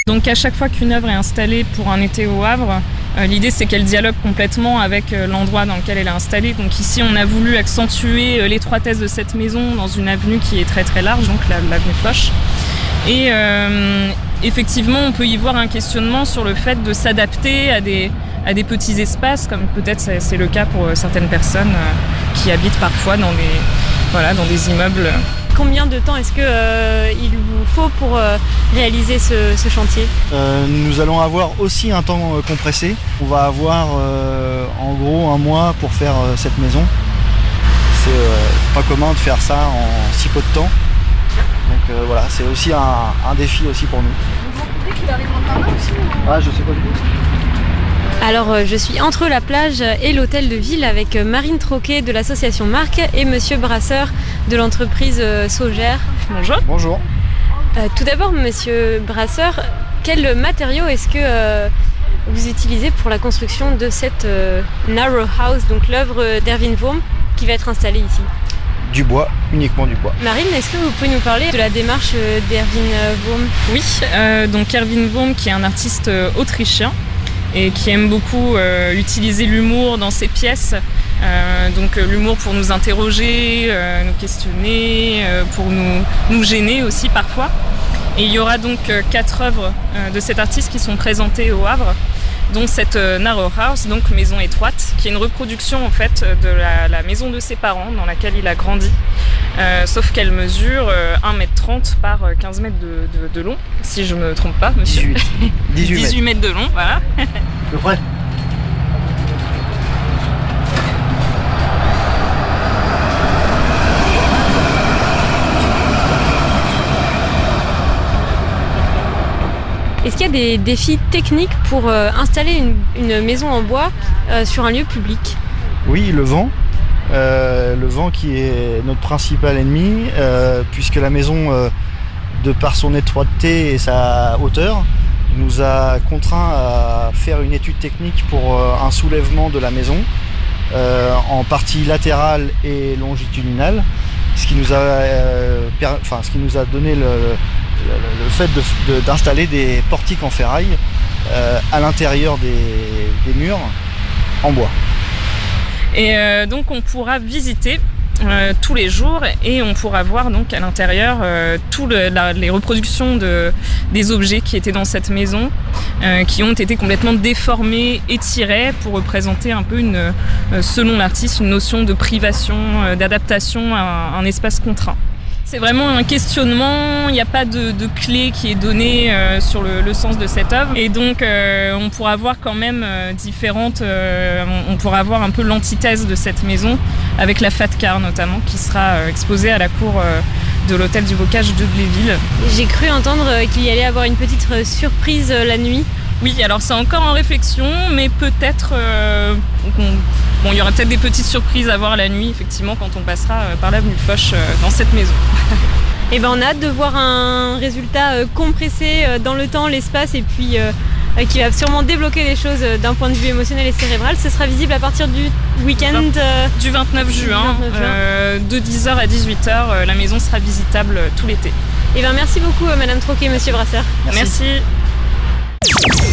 Donc à chaque fois qu'une œuvre est installée pour un été au Havre, l'idée c'est qu'elle dialogue complètement avec l'endroit dans lequel elle est installée. Donc ici on a voulu accentuer l'étroitesse de cette maison dans une avenue qui est très très large, donc l'avenue Foch. Et effectivement on peut y voir un questionnement sur le fait de s'adapter à des petits espaces, comme peut-être c'est le cas pour certaines personnes qui habitent parfois dans des immeubles. Combien de temps est-ce qu'il vous faut pour réaliser ce chantier ? Nous allons avoir aussi un temps compressé. On va avoir en gros 1 mois pour faire cette maison. C'est pas commun de faire ça en si peu de temps. Donc voilà, c'est aussi un défi aussi pour nous. Vous pensez qu'il arrivera par là aussi ou... Ah, je sais pas du tout. Alors je suis entre la plage et l'hôtel de ville avec Marine Troquet de l'association Marc et Monsieur Brasseur de l'entreprise Saugère. Bonjour. Bonjour. Tout d'abord Monsieur Brasseur, quel matériau est-ce que vous utilisez pour la construction de cette Narrow House, donc l'œuvre d'Erwin Wurm qui va être installée ici ? Du bois, uniquement du bois. Marine, est-ce que vous pouvez nous parler de la démarche d'Erwin Wurm ? Oui, donc Erwin Wurm qui est un artiste autrichien et qui aime beaucoup utiliser l'humour dans ses pièces. Donc l'humour pour nous interroger, nous questionner, pour nous gêner aussi parfois. Et il y aura donc 4 œuvres de cet artiste qui sont présentées au Havre, dont cette Narrow House, donc maison étroite, qui est une reproduction en fait de la maison de ses parents dans laquelle il a grandi, sauf qu'elle mesure 1m30 par 15 mètres de long, si je me trompe pas, monsieur. 18 mètres de long, voilà. À peu près. Est-ce qu'il y a des défis techniques pour installer une maison en bois sur un lieu public ? Oui, le vent. Le vent qui est notre principal ennemi, puisque la maison, de par son étroiteté et sa hauteur, nous a contraints à faire une étude technique pour un soulèvement de la maison en partie latérale et longitudinale, ce qui nous a donné le fait d'installer des portiques en ferraille à l'intérieur des murs en bois. Et donc on pourra visiter tous les jours et on pourra voir donc à l'intérieur les reproductions des objets qui étaient dans cette maison, qui ont été complètement déformés, étirés pour représenter un peu selon l'artiste, une notion de privation, d'adaptation à un espace contraint. C'est vraiment un questionnement, il n'y a pas de clé qui est donnée sur le sens de cette œuvre. Et donc on pourra voir quand même on pourra voir un peu l'antithèse de cette maison, avec la Fat Car notamment, qui sera exposée à la cour de l'hôtel du Bocage de Bléville. J'ai cru entendre qu'il y allait avoir une petite surprise la nuit. Oui, alors c'est encore en réflexion, mais peut-être il y aura peut-être des petites surprises à voir la nuit, effectivement, quand on passera par l'avenue Foch dans cette maison. Et on a hâte de voir un résultat compressé dans le temps, l'espace, et puis qui va sûrement débloquer les choses d'un point de vue émotionnel et cérébral. Ce sera visible à partir du week-end du 29 juin, de 10h à 18h. La maison sera visitable tout l'été. Et merci beaucoup, Madame Troquet, Monsieur Brasseur. Merci.